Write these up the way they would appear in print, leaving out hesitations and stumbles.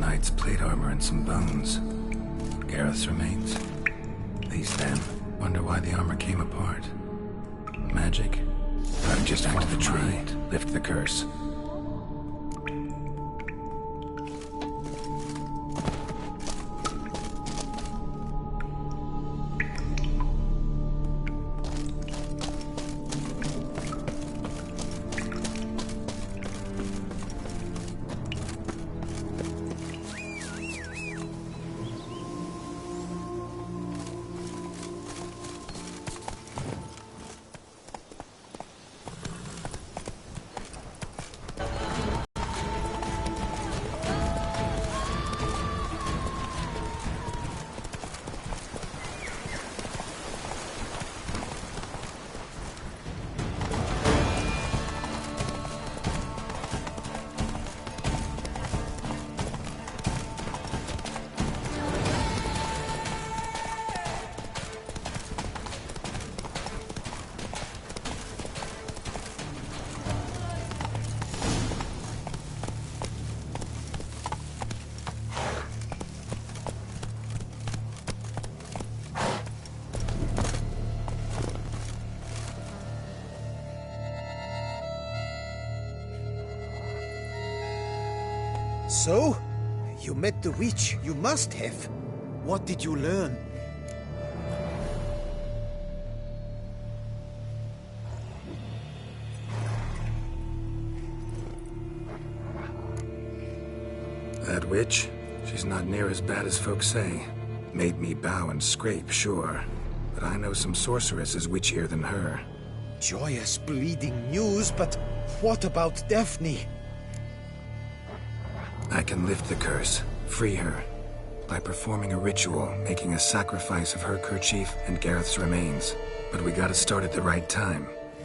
knight's plate armor and some bones. Gareth's remains. These then. Wonder why the armor came apart. Magic? Gotta just back to the tree. Lift the curse. So? You met the witch. You must have. What did you learn? That witch? She's not near as bad as folks say. Made me bow and scrape, sure. But I know some sorceresses witchier than her. Joyous, bleeding news, but what about Daphne? I can lift the curse, free her, by performing a ritual, making a sacrifice of her kerchief and Gareth's remains. But we gotta start at the right time.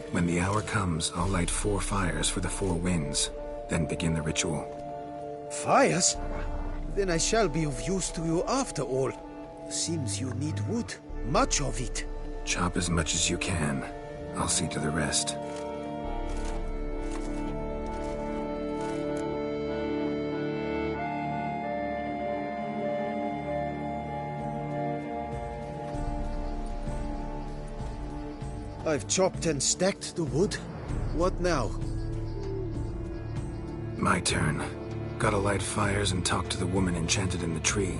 When the hour comes, I'll light 4 fires for the 4 winds, then begin the ritual. Fires? Then I shall be of use to you after all. Seems you need wood. Much of it. Chop as much as you can. I'll see to the rest. I've chopped and stacked the wood. What now? My turn. Gotta light fires and talk to the woman enchanted in the tree.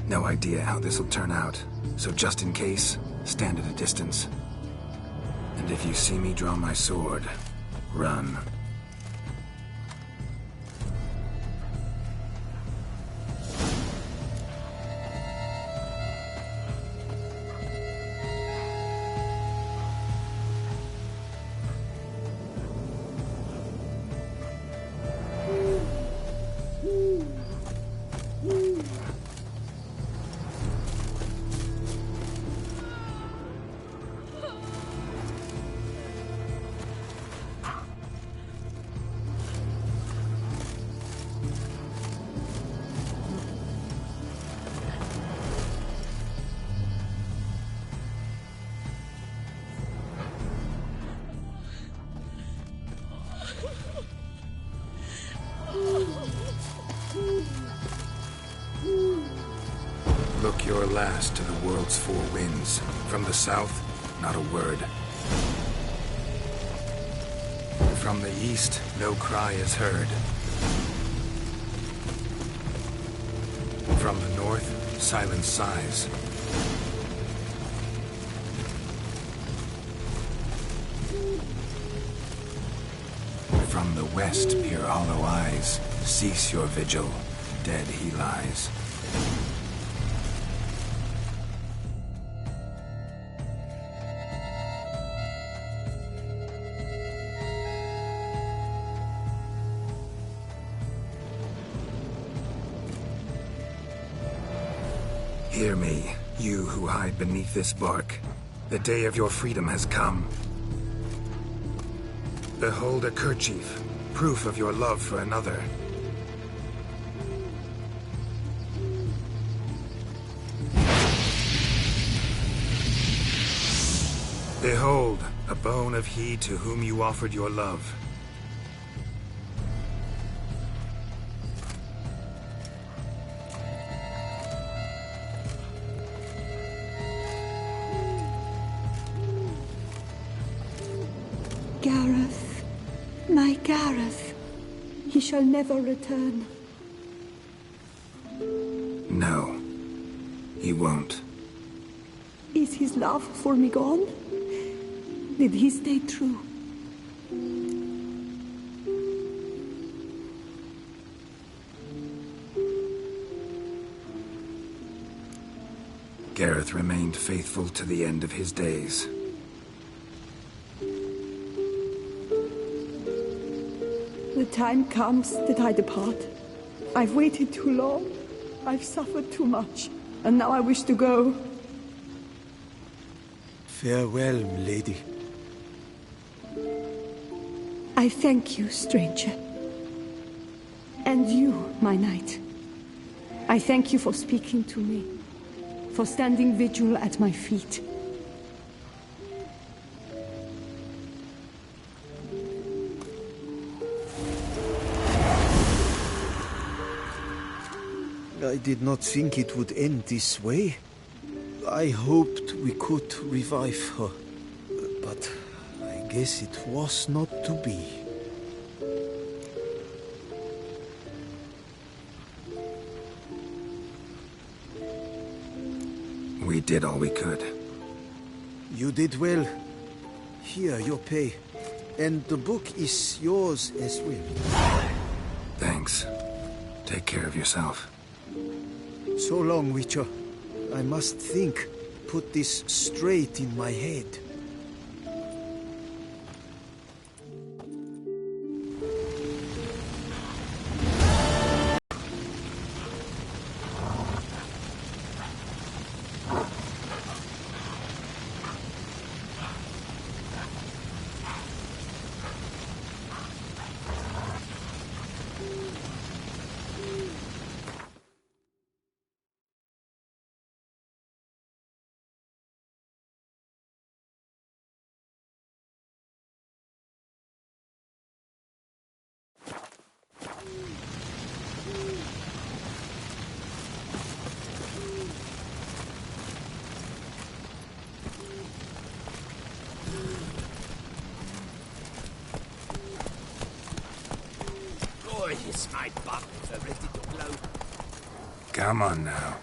No idea how this'll turn out, so just in case, stand at a distance. And if you see me draw my sword, run. Look your last to the world's 4 winds. From the south, not a word. From the east, no cry is heard. From the north, silence sighs. From the west peer hollow eyes. Cease your vigil. Dead he lies. Hear me, you who hide beneath this bark. The day of your freedom has come. Behold a kerchief, proof of your love for another. Behold, a bone of he to whom you offered your love. Gareth, my Gareth. He shall never return. No, he won't. Is his love for me gone? Did he stay true? Gareth remained faithful to the end of his days. The time comes that I depart. I've waited too long. I've suffered too much. And now I wish to go. Farewell, milady. I thank you, stranger. And you, my knight. I thank you for speaking to me, for standing vigil at my feet. I did not think it would end this way. I hoped we could revive her, but I guess it was not to be. We did all we could. You did well. Here, your pay. And the book is yours as well. Thanks. Take care of yourself. So long, Witcher. I must think. Put this straight in my head. Gorgeous, my buttons are ready to blow. Come on now.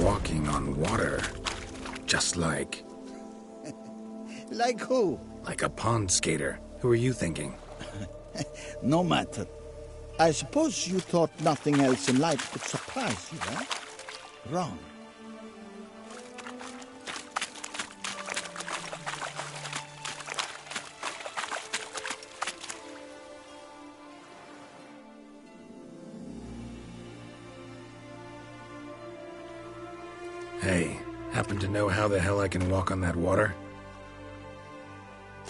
Walking on water. Just like... Like who? like a pond skater. Who are you thinking? No matter. I suppose you thought nothing else in life could surprise you, eh? Wrong. Hey, happen to know how the hell I can walk on that water?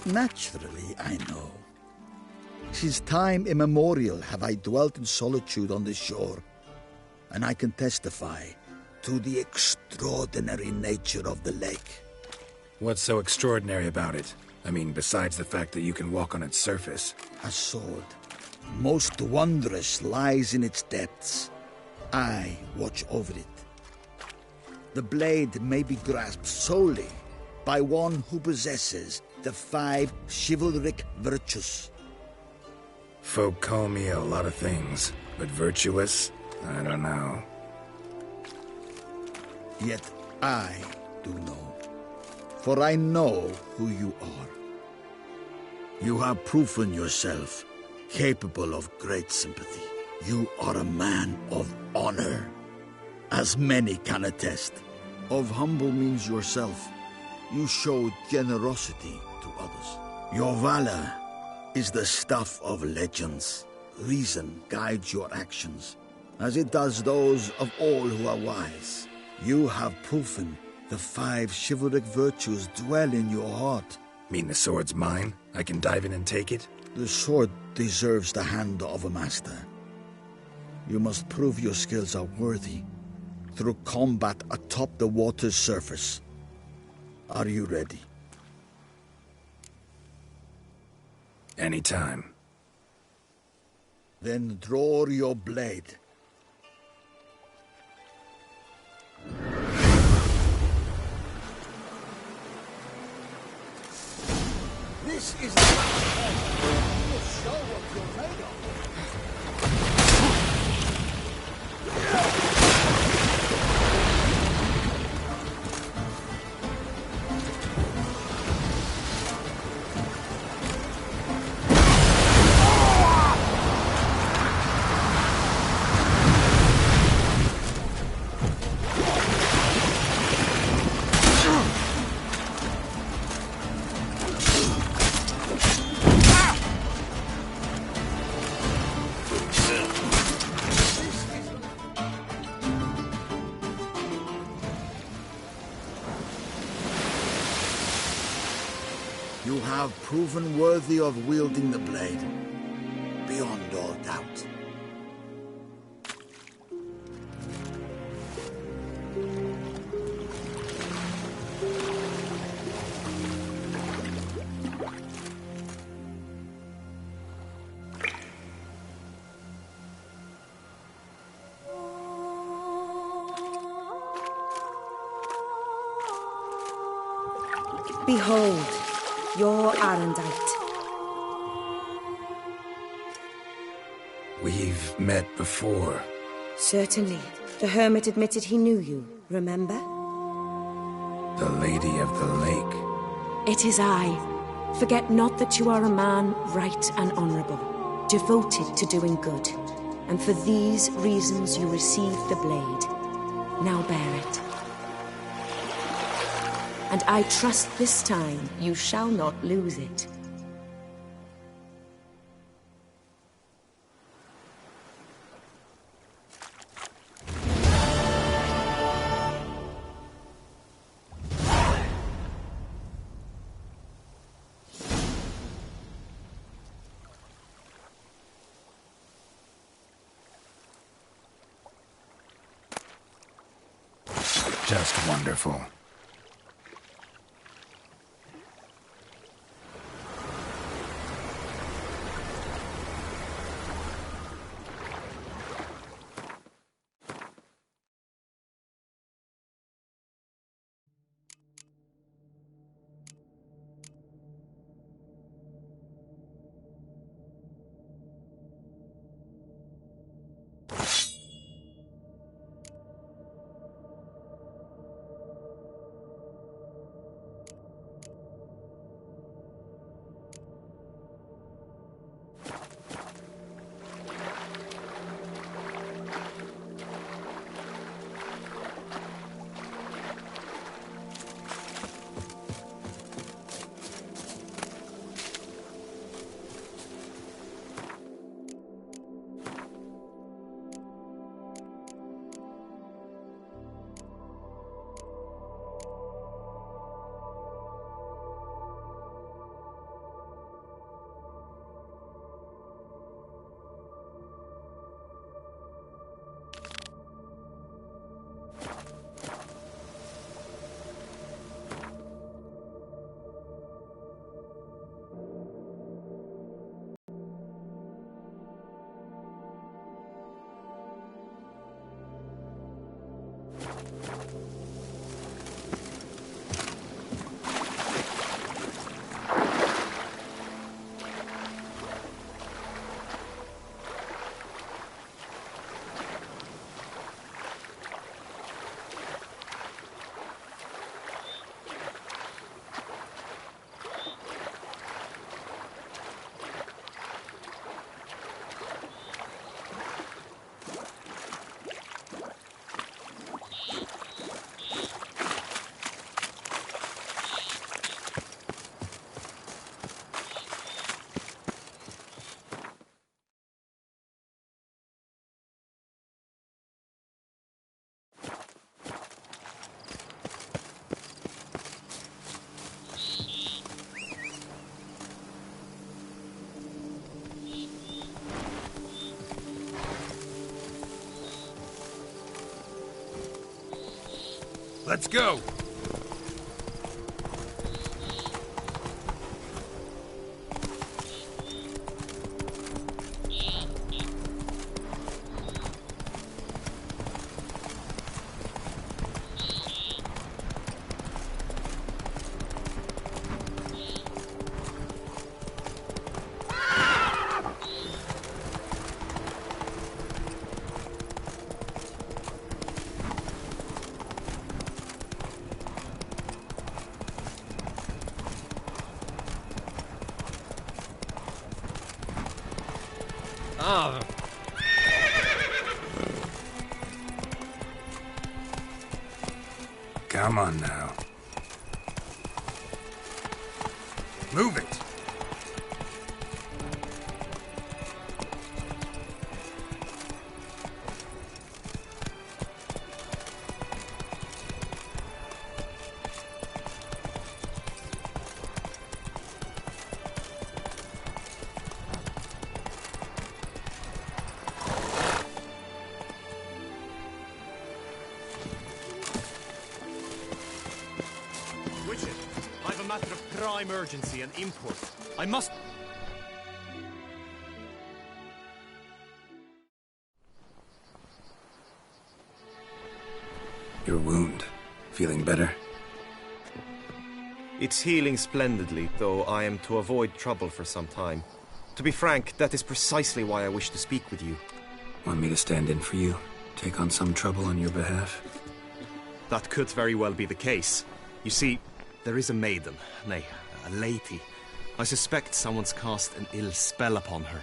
Naturally, I know. Since time immemorial have I dwelt in solitude on this shore, and I can testify to the extraordinary nature of the lake. What's so extraordinary about it? I mean, besides the fact that you can walk on its surface. A sword, most wondrous, lies in its depths. I watch over it. The blade may be grasped solely by one who possesses the 5 chivalric virtues. Folk call me a lot of things, but virtuous? I don't know. Yet I do know, for I know who you are. You have proven yourself capable of great sympathy. You are a man of honor, as many can attest. Of humble means yourself. You show generosity to others. Your valor is the stuff of legends. Reason guides your actions, as it does those of all who are wise. You have proven the 5 chivalric virtues dwell in your heart. Mean the sword's mine? I can dive in and take it? The sword deserves the hand of a master. You must prove your skills are worthy through combat atop the water's surface. Are you ready? Anytime. Then draw your blade. This is the will show what you're made of. You have proven worthy of wielding the blade, beyond all doubt. Behold, your Arendite. We've met before. Certainly. The hermit admitted he knew you, remember? The Lady of the Lake. It is I. Forget not that you are a man right and honorable, devoted to doing good. And for these reasons you received the blade. Now bear it. And I trust this time you shall not lose it. Just wonderful. Let's go! Ah. Come on now. Move it! Witcher, I've a matter of prime urgency and import. I must... Your wound. Feeling better? It's healing splendidly, though I am to avoid trouble for some time. To be frank, that is precisely why I wish to speak with you. Want me to stand in for you? Take on some trouble on your behalf? That could very well be the case. You see, there is a maiden, nay, a lady. I suspect someone's cast an ill spell upon her.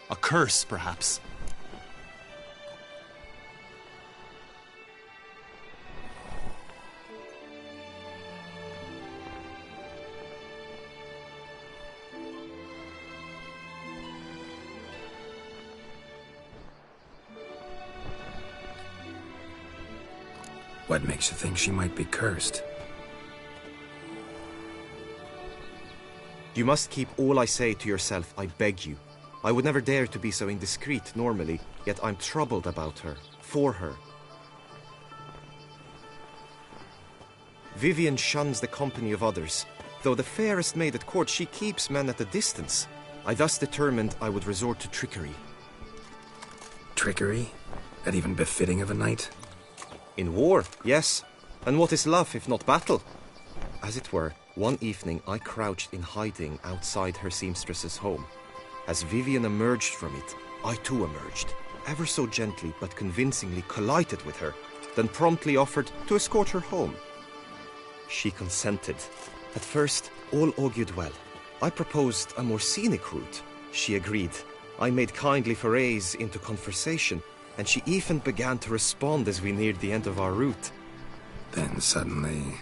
A curse, perhaps. What makes you think she might be cursed? You must keep all I say to yourself, I beg you. I would never dare to be so indiscreet normally, yet I'm troubled about her, for her. Vivienne shuns the company of others. Though the fairest maid at court, she keeps men at a distance. I thus determined I would resort to trickery. Trickery? That even befitting of a knight? In war, yes. And what is love if not battle? As it were, one evening I crouched in hiding outside her seamstress's home. As Vivienne emerged from it, I too emerged, ever so gently but convincingly collided with her, then promptly offered to escort her home. She consented. At first, all augured well. I proposed a more scenic route. She agreed. I made kindly forays into conversation, and she even began to respond as we neared the end of our route. Then suddenly,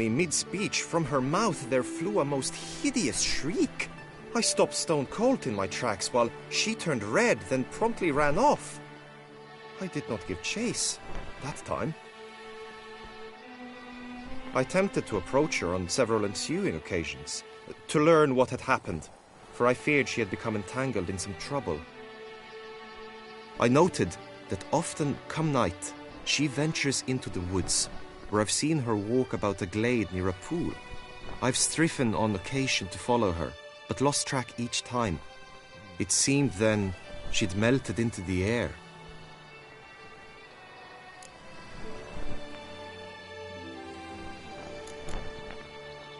mid-speech, from her mouth there flew a most hideous shriek. I stopped stone cold in my tracks while she turned red, then promptly ran off. I did not give chase that time. I attempted to approach her on several ensuing occasions, to learn what had happened, for I feared she had become entangled in some trouble. I noted that often, come night, she ventures into the woods, where I've seen her walk about a glade near a pool. I've striven on occasion to follow her, but lost track each time. It seemed then she'd melted into the air.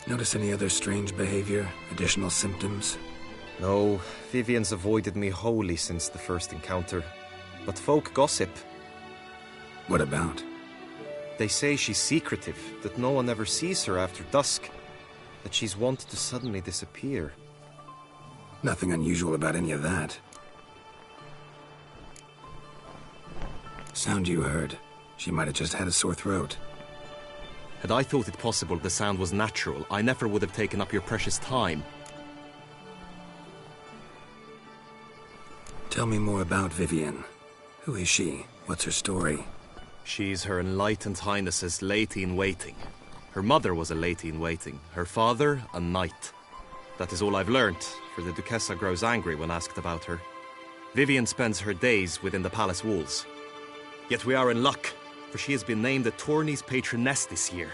Notice any other strange behavior? Additional symptoms? No, Vivian's avoided me wholly since the first encounter. But folk gossip. What about? They say she's secretive, that no one ever sees her after dusk, that she's wont to suddenly disappear. Nothing unusual about any of that. Sound you heard. She might have just had a sore throat. Had I thought it possible the sound was natural, I never would have taken up your precious time. Tell me more about Vivian. Who is she? What's her story? She's Her Enlightened Highness's lady-in-waiting. Her mother was a lady-in-waiting, her father a knight. That is all I've learnt, for the Duchessa grows angry when asked about her. Vivian spends her days within the palace walls. Yet we are in luck, for she has been named the tourney's patroness this year.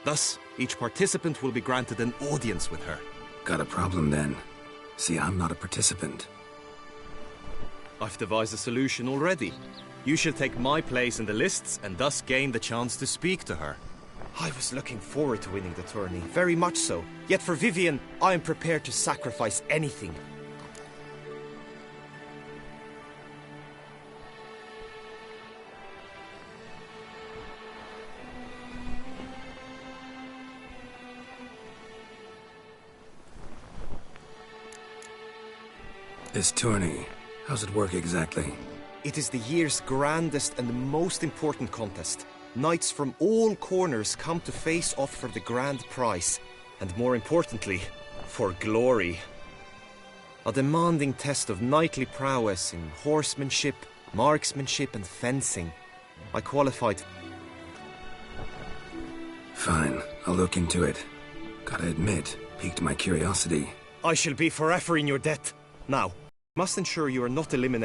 Thus, each participant will be granted an audience with her. Got a problem then. See, I'm not a participant. I've devised a solution already. You shall take my place in the lists and thus gain the chance to speak to her. I was looking forward to winning the tourney, very much so. Yet for Vivian, I am prepared to sacrifice anything. This tourney, how's it work exactly? It is the year's grandest and most important contest. Knights from all corners come to face off for the grand prize. And more importantly, for glory. A demanding test of knightly prowess in horsemanship, marksmanship and fencing. I qualified. Fine, I'll look into it. Gotta admit, piqued my curiosity. I shall be forever in your debt. Now, must ensure you are not eliminated.